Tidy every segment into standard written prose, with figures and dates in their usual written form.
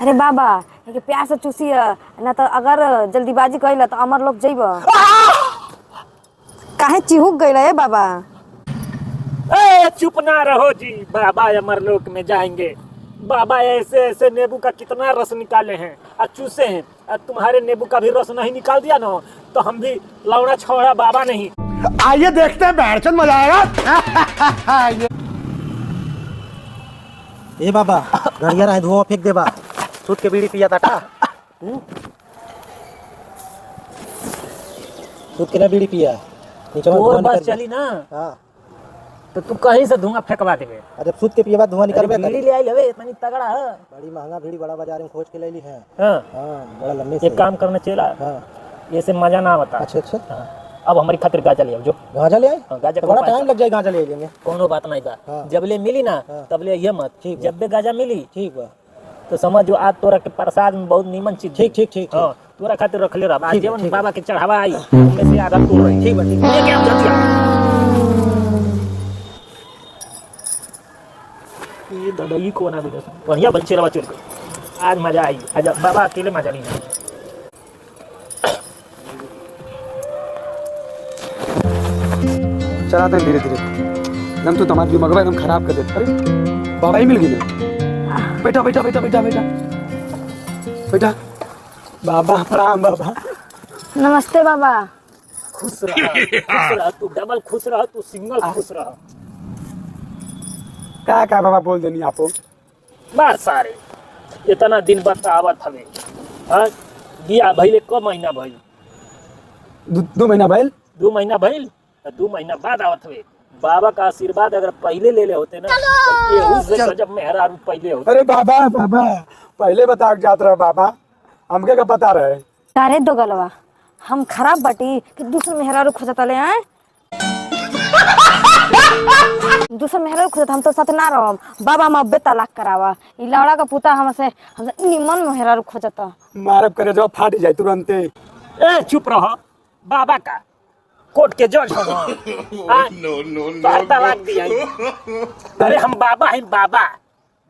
अरे बाबा ये प्यार से चूसी ना तो अगर जल्दीबाजी कइला तो अमर लोग जइब। काहे चिहुक गइल है बाबा? चुप ना रहो जी, बाबा अमरलोक में जाएंगे। बाबा ऐसे ऐसे नींबू का कितना रस निकाले हैं और चूसे हैं, और तुम्हारे नींबू का भी रस नहीं निकाल दिया ना तो हम भी लौड़ा छौड़ा बाबा नहीं। आइए देखते हैं, बैठचंद मजा आएगा। ए बाबा घड़िया रहा धुआं फेंक दे बा। सूत के बीड़ी पिया था सूत के ना बीड़ी पिया नीचे और बस चली ना। हां तो तू कहीं से धुआं फेंकवा देबे। जब सूत के पिया धुआं निकलबे बीड़ी ले आई हवे इतनी तगड़ा है। बड़ी महंगा बीड़ी बड़ा बाजार में खोज के ले ली है। हां बड़ा लंबे से एक काम करना चला। हां ये से मजा ना बता। अच्छा अब हमारी खातिर गाजा ले आओ जो। गांजा ले आए? गाजा बड़ा टाइम लग जाएगा, गांजा ले लेंगे। कोनो बात नहीं बा। जब ले मिली ना तब ले ये मत। जब भी गाजा मिली ठीक बा तो समझ जो आज तोरा के प्रसाद में बहुत नीमन चीज। ठीक हां तोरा खातिर रख ले रहा। आज जीवन बाबा के चढ़ावा आई में से आधा तोड़। ठीक बा ठीक। ये क्या जतिया ये ददई को ना भी बढ़िया बच्चे रवा चल आज मजा आई। आज बाबा अकेले मजा नहीं। चलाते हैं धीरे धीरे, एकदम तो तुम्हारी दिमाग एकदम खराब कर देते। अरे बाबा ही मिल गई ना। बेटा बेटा बेटा बेटा बेटा बेटा बाबा प्रणाम। बाबा नमस्ते बाबा। खुश रह तू, डबल खुश रह तू, सिंगल खुश रह। क्या बाबा बोल देनी आपको? बार सारे इतना दिन बतावत हवे। हां बिया भइले को महीना भइल? 2 महीना भइल। 2 महीना भइल, 2 महीना बाद आवत हवे। बाबा का आशीर्वाद अगर पहले ले ले होते ना तो ये उस गजब मेहरारू पहले होते। अरे बाबा बाबा पहले बता के जात रहे बाबा, हमके का पता रहे। तारे दो गलवा हम खराब बाटी कि दूसरे मेहरारू खोजतले हैं। दूसरे मेहरारू खोजत हम तो साथ ना रहम। बाबा हम अब्बे तलाक करावा। ई लौड़ा का पुता हमसे निमन मेहरारू खोजता। मारब करे जो फाट जाए तुरंते। ए चुप रहो। बाबा का कोर्ट के जज हो। नो तलाक दिया। अरे हम बाबा हैं बाबा।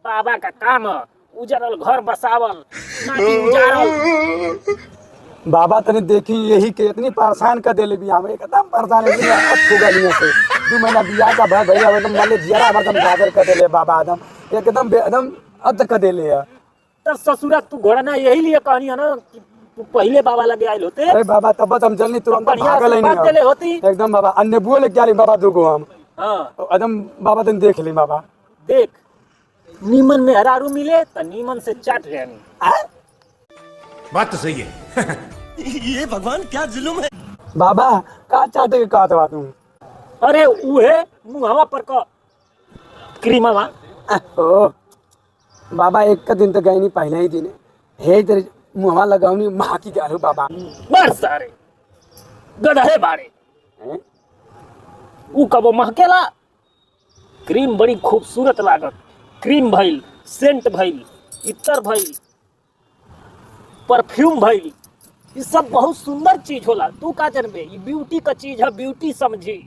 बाबा का काम उजरल घर बसावल ना कि उजारल। बाबा तने देखी यही के इतनी परेशान कर देले भी हमें एकदम परेशान है। गलियों से 2 महीना बियाह का भाई भैया एकदम माले जियारा एकदम गाजर कर देले बाबा एकदम एकदम अद कर देले है। तब ससुरा तू घोड़ना यही लिए कहानी है ना कि तू पहले बाबा लगे आइल होते। अरे बाबा तब हम जल्दी तुरंत भागल ही बात चले होती एकदम बाबा अन्य बुआ लेके आ रही बाबा दुगो हम। हां एकदम बाबा तने देख ली बाबा। देख नीमन में हरारू मिले तो नीमन से चाट लेनी। बात तो सही है। ये भगवान क्या जुल्म है। बाबा का चाटे के का बात हूं। अरे उहे मुहावा पर का क्रीमवा। ओ बाबा एक का दिन तो गई नहीं, पहले ही दिन हे तेरे मुहावा लगावनी मां की गालो बाबा। बस सारे गधे बाड़े ऊ कबो महकेला। क्रीम बड़ी खूबसूरत लागत। क्रीम भइल, सेंट भइल, इत्र भइल, परफ्यूम भइल, ये सब बहुत सुंदर चीज होला। तू का जानबे ये ब्यूटी का चीज है। ब्यूटी समझी,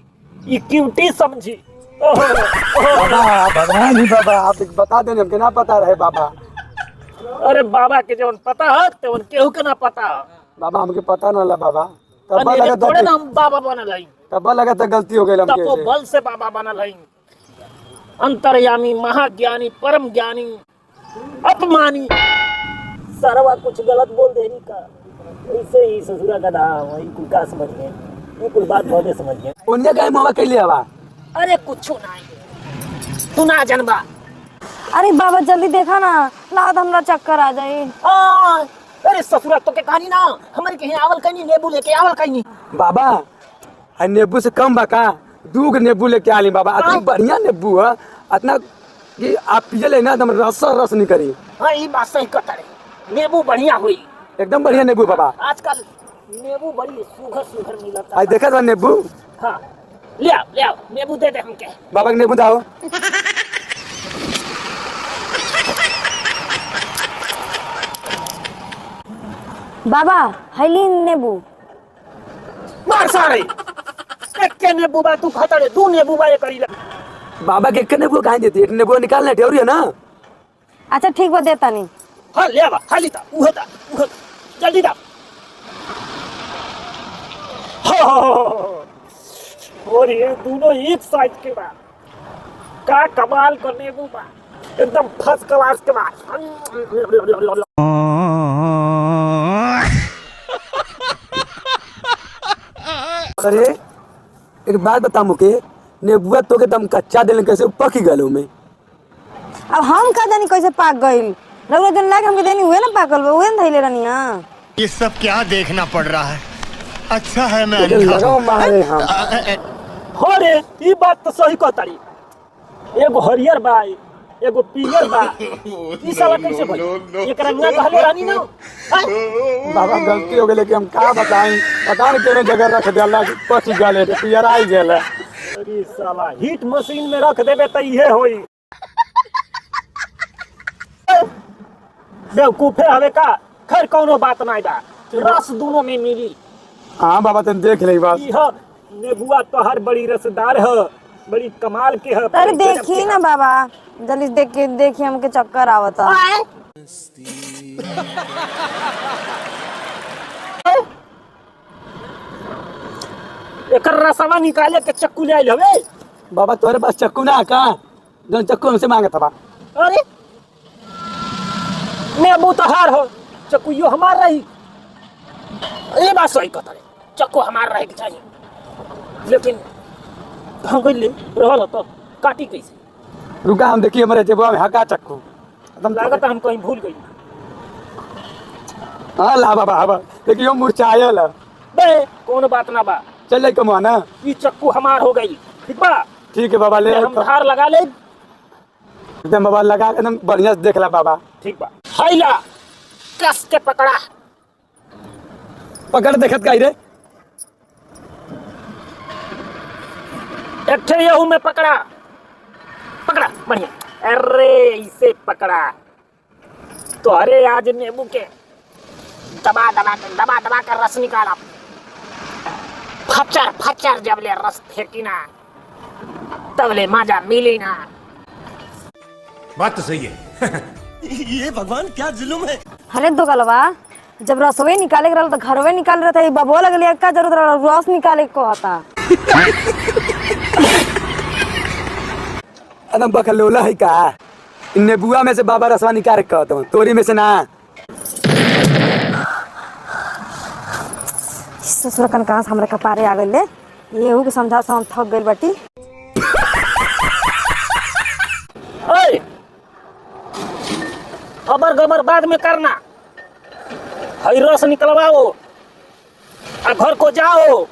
ये क्यूटी समझी। बाबा भगवान ही बाबा आप बता देने हमके ना पता रहे बाबा। अरे बाबा के जवन पता है तेवन केहू के ना पता। बाबा हमके पता ना ला बाबा। तब अरे लगा थोड़े ना हम बाबा बनल हई। तब लगा तो गलती हो गई हमके तपो से। बल से बाबा बनल हई। अंतर्यामी, महाज्ञानी, परम ज्ञानी, अपमानी, सरवा कुछ गलत बोल देनी का। ऐसे ही ससुरा का नाम वही कुल का समझ गए। ये कुल बात बहुत समझ गए। उन्ने का मामा कैले हवा। अरे कुछ नहीं तू ना जानबा। अरे बाबा जल्दी देखा ना लागत हमरा चक्कर आ जाई। अरे ससुरा तो के कहानी ना हमारे कहीं आवल कहीं नींबू लेके आवल कहीं। बाबा आ नींबू से कम बा का? 2 नींबू लेके आली बाबा। इतनी बढ़िया नींबू है इतना कि आप पिए ले ना एकदम रस निकली। हां ये बात सही कहता रे। नींबू बढ़िया हुई, एकदम बढ़िया नींबू बाबा। आजकल नींबू बड़ी सुघर मिलता। आज देखा था नींबू। हां ले आओ नींबू दे दे हमके। बाबा के नींबू दाओ। बाबा हैली नींबू। मार सारे एक के नींबू बा तू खाता रे। 2 नींबू बा ये करीला। बाबा के नींबू कहां देती? एक नींबू निकालना ठेवरी है ना। अच्छा ठीक बा देता नहीं। हाँ ले आवा हाली था उहता जल्दी दा और ये दोनों एक साइज के बा का कमाल कर नींबू बा एकदम फर्स्ट क्लास के बा अरे एक बात बता मुके नेबुआ तो के दम कच्चा दिल कैसे पक गलो में। अब हम का जानी कैसे पाक गइल रउआ जन लाग हमके देनी हुए ना पाकल बा उहे न धइले रहनिया। ये सब क्या देखना पड़ रहा है। अच्छा है मैं लगाओ मारे हम। हो रे ई बात तो सही कहतारी एगो हरियर बा एगो पीयर बा ई साला कैसे भाई एकरा ना कहले रानी ना बाबा गलती हो गई कि हम का बताई पता नहीं केने जगह रख दिया पक गले पियर आई गेले। अरे साला हीट मशीन में रख देबे त इहे होई बेवकूफे हवे का खैर कोनो बात नहीं बा रस दोनों में मिली। हाँ बाबा तुम देख ले बस ई ह नेबुआ तो हर बड़ी रसदार है बड़ी कमाल के है। अरे देखी ना बाबा जल्दी देख के देखी हमके चक्कर आवता। एकर रसवा निकाले के चक्कू ले आइल हवे। बाबा तुम्हारे पास चक्कू ना का जो चक्कू हमसे मांगा था बा। अरे नेबू तो हार हो चक्कू यो हमार रही ये बात सही कहता है चक्कू हमार रहे के चाहिए लेकिन हम गइले रहल तो काटी कैसे रुका हम देखिए हमारे जेबा में हका चक्कू एकदम लागत हम कहीं भूल गई। हाँ ला बाबा हवा देखियो मुरझायल बे कौन बात ना बा चल ले कमाना ये चक्कू हमार हो गई ठीक बा ठीक है बाबा ले हम धार लगा ले एकदम बाबा लगा के एकदम बढ़िया से देख ला बाबा। ठीक बा हाइला कस के पकड़ा पकड़ देखत काई रे एक ठे यहू में पकड़ा पकड़ा बढ़िया अरे इसे पकड़ा तो अरे आज नींबू के दबा दबा कर रस निकाला फचर फचर जब ले रस फेंकी ना तब ले मजा मिली ना। बात तो सही है। ये भगवान क्या जुल्म है। अरे दो गलवा जब रसवे निकाले के रहल तो घरवे निकाल रहा था बबुआ लगलिया का जरूरत रहल रस निकाले को होता। एकदम बकलोला है का नेबुआ में से बाबा रसवा निकाल के कहता हूँ तोरी में से ना। ससुर कन कहाँ से हमरा कपारे आ गइले येहू के समझा हम थक गइल बाटी। ओए अबर गबर बाद में करना हई रस निकलवाओ और घर को जाओ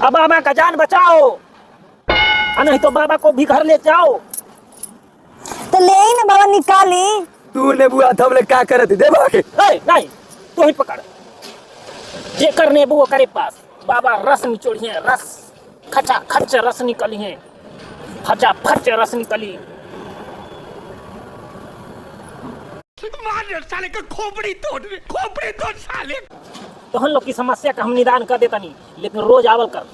अब बाबा का जान बचाओ और नहीं तो बाबा को भी घर ले जाओ। तो ले ही ना बाबा निकाली। तू नेबुआ थम ले क्या करत दे बाबा के नहीं तू ही पकड़ जे करने वो करे पास बाबा रस निचोड़िए रस खचा खच रस निकली है फचा फच रस निकली। साले का खोपड़ी तोड़ साले। तो हम लोग की समस्या का हम निदान कर देता नहीं लेकिन रोज आवल कर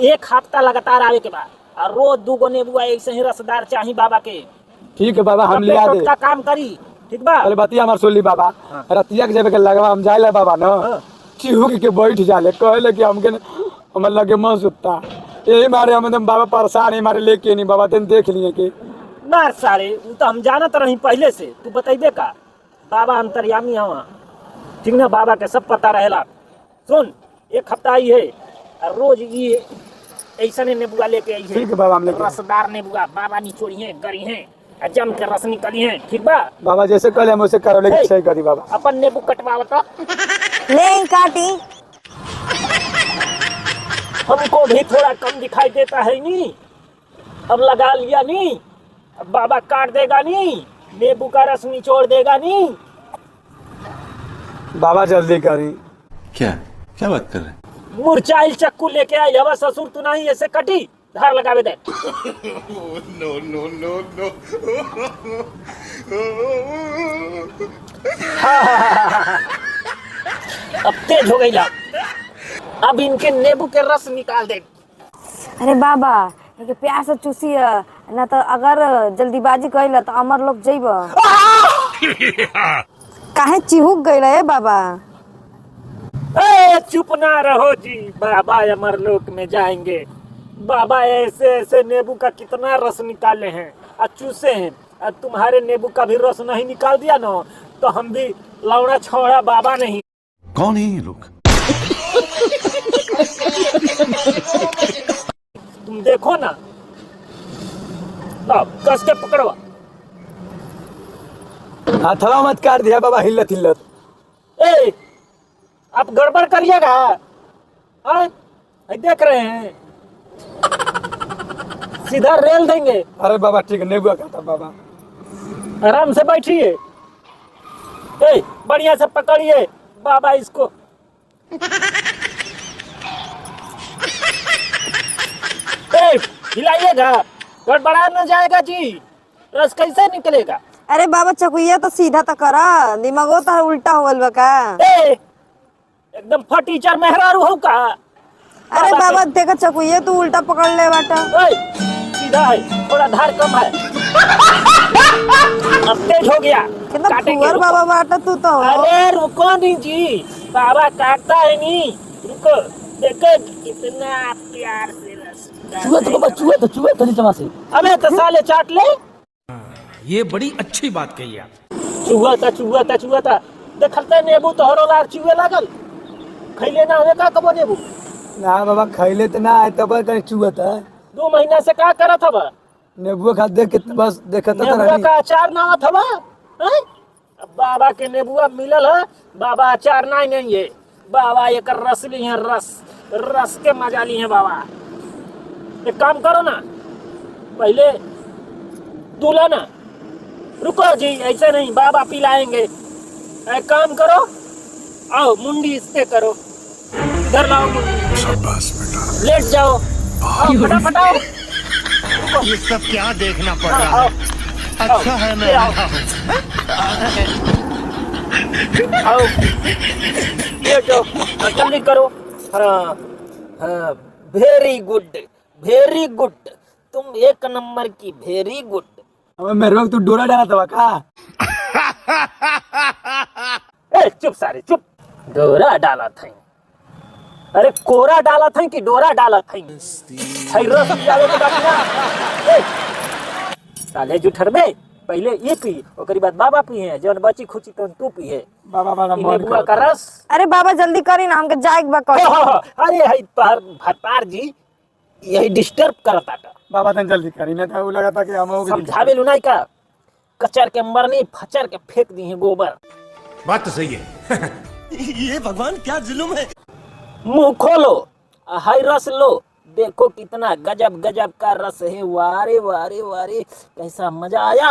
एक हफ्ता लगातार आवे के बाद और रोज 2 नेबुआ ऐसे ही रसदार चाहिए बाबा के। ठीक है बाबा हम लिया दे का काम करी ठीक बा। अरे बतिया हमार सुन ली बाबा रतिया के जेबे के लगवा हम जाइले बाबा न चिहू के बैठ जाले कहले कि हमके हमर लगे मन सुत्ता यही मारे हम एकदम बाबा परेशान है मारे लेके नहीं बाबा तेन देख लिए कि मार सारे वो तो हम जानत रही पहले से तू बताइबे का बाबा अंतर्यामी हवा ठीक ना बाबा के सब पता रहेला। सुन एक हफ्ता आई है और रोज ये ऐसा नेबुआ लेके आई है ठीक है बाबा हम लेके रसदार नेबुआ बाबा निचोड़ी है गरी है और जम के रस निकली है ठीक बा। बाबा जैसे कहले हम वैसे करो लेकिन सही करी बाबा। अपन नेबू कटवाओ तो ले ही काटी। हमको भी थोड़ा कम दिखाई देता है नी अब लगा लिया नी अब बाबा काट देगा नी नींबू का रस निचोड़ देगा नी। बाबा जल्दी करी क्या क्या बात कर रहे हैं। मुरचाइल चक्कू लेके आई हवा ससुर तू नहीं ऐसे कटी धार लगावे दे। No no no no. अब तेज हो गई ला अब इनके नींबू के रस निकाल दे। अरे बाबा ये प्यास से चूसी ना तो अगर जल्दीबाजी कइला तो अमर लोग जइब। काहे चिहुक गई रहे बाबा? ए, चुप ना रहो जी, बाबा अमरलोक में जाएंगे। बाबा ऐसे ऐसे नींबू का कितना रस निकाले हैं और चूसे हैं, और तुम्हारे नींबू का भी रस नहीं निकाल दिया ना तो हम भी लौड़ा छोड़ा बाबा नहीं। कौन है ये लोग? तुम देखो ना, लो कस के पकड़वा। हथवा मत काट दिया बाबा, हिल्लत हिल्लत। ए, आप गड़बड़ करिएगा। देख रहे हैं, सीधा रेल देंगे। अरे बाबा ठीक है, नेबुआ खाता बाबा। आराम से बैठिए, ए, बढ़िया से पकड़िए बाबा इसको। ए, हिलाइएगा, गड़बड़ा न जाएगा जी, रस कैसे निकलेगा? अरे बाबा चकुइया तो सीधा तो करा, दिमागो तो उल्टा हो गल बा का? ए, एकदम फटीचर मेहरारू हो का? अरे बाबा देखा चकुइया तू उल्टा पकड़ ले बाटा। ए, सीधा है, थोड़ा धार कम है। अब तेज हो गया, कितना काटेंगे, फुअर रुको। बाबा बाटा तू तो। अरे रुको नहीं जी, बाबा काटता है नहीं, रुको। देखो कितना प्यार से रस। चूहे तो बाबा, चूहे तो नीचे से। अबे तो साले चाट ले। ये बड़ी अच्छी बात कही आप। चूहा था देखते नेबू तो हरो लार चूहे लागल, खैले ना होवे का कबो नेबू? ना बाबा खैले तो ना है, तब कहीं चूहा था। 2 महीना से का करत हवा? नेबुआ खा देख के बस देखता था नेबुआ नहीं। का अचार ना आवत हवा? हैं? अब बाबा के नेबुआ मिलल है, बाबा अचार नहीं है, बाबा एक रस ली है, रस के मजा ली है बाबा। एक काम करो ना, पहले दूल्हा ना, रुको जी, ऐसे नहीं, बाबा पिलाएंगे। एक काम करो, आओ मुंडी इस पे करो, इधर लाओ मुंडी, शाबाश बेटा। लेट जाओ, आओ फटाफट आओ। ये सब क्या देखना पड़ आओ, रहा आओ, है? अच्छा है मैं आओ, अंधा हूँ। आओ, लेटो, जल्दी करो। हाँ हाँ, वेरी गुड, तुम 1 नंबर की, वेरी गुड। अब मेरे वक्त तू डोरा डाला था का? ए, चुप सारे चुप, डोरा डाला था? अरे कोरा डाला था कि डोरा डाला था? रस जावे के बाकी ना। ए, साले जुठरबे, पहले ये पी, ओकरी बाद बाबा पी है, जौन बची खुची तो तू पी है। बाबा बाबा नेबुआ का रस। अरे बाबा जल्दी करी ना, हमके जाए बा कहीं। अरे है भरतार जी, यही डिस्टर्ब करता था। बाबा तन जल्दी करी ना, था वो लगा था कि हम हो गए। समझावे लुनाई का, कचर के मरनी फचर के फेंक दी है गोबर। बात तो सही है। ये भगवान क्या जुल्म है। मुंह खोलो, हाय रस लो, देखो कितना गजब गजब का रस है। वारे वारे वारे, कैसा मजा आया।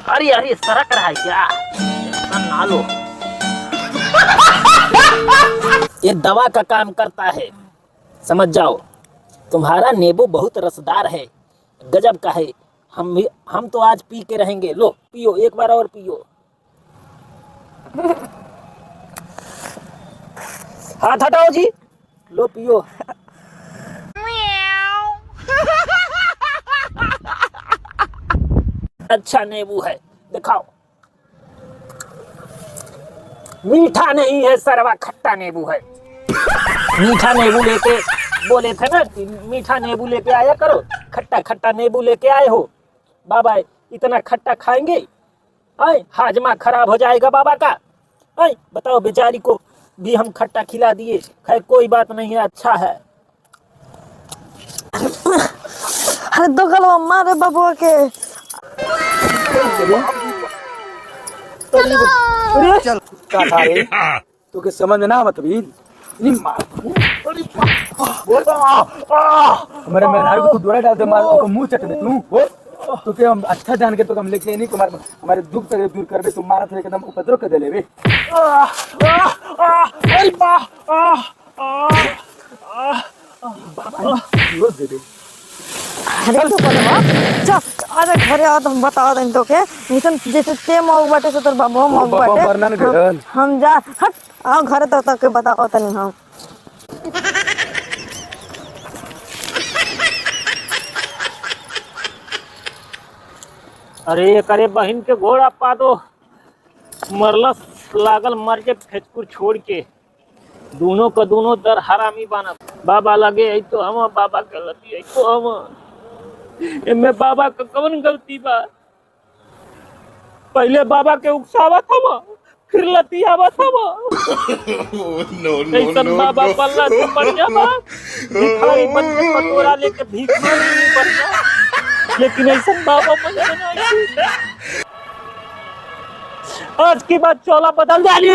अरे अरे सरक रहा है क्या? ना लो, ये दवा का काम करता है, समझ जाओ। तुम्हारा नींबू बहुत रसदार है, गजब का है। हम तो आज पी के रहेंगे। लो पियो, एक बार और पियो। हाथ हटाओ जी, लो पियो। अच्छा नींबू है, दिखाओ। मीठा नहीं है सरवा, खट्टा नींबू है। मीठा नींबू लेके बोले थे ना, मीठा नींबू लेके आया करो, खट्टा खट्टा नींबू लेके आए हो। बाबा इतना खट्टा खाएंगे, आए हाजमा खराब हो जाएगा बाबा का। आए बताओ, बेचारी को भी हम खट्टा खिला दिए। खैर कोई बात नहीं है, अच्छा है। अरे दो गलवा मारे बाबुआ के। चल का था रे, तो के समझ में ना मतलब नहीं मार। हमारे मेहरारू को डोरा डालते मार, उसको मुंह चट दे तू। वो तो के हम अच्छा जान के तो हम लेके नहीं, तुम्हारे हमारे दुख से दूर कर दे। तुम मारा था एकदम उपद्रव कर दे ले बे। रोज दे दे। अरे तो गलवा चल, अरे घरे आ तो हम बता दें तो के, निसन जैसे ते मौग बाटे से तोर बाबू मौग बाबा वरना न बाटे। गल। हम जा हट, आओ घरे तो तक के बताओ तनी हम। अरे करे बहन के घोड़ा पा दो मरलस लागल मर के फेचकुर छोड़ के दोनों का दोनों दर हरामी बना बाबा लगे है तो हम बाबा के लती है तो हम एमे बाबा का कौन गलती बा पहले बाबा के उकसावत हम फिर लतियावत हम ऐसा बाबा पल्ला से पड़ जाबा भिखारी बन के कटोरा लेके भीख मांगी बन जा लेकिन ऐसा बाबा मजा नहीं आज की बात चौला बदल डाली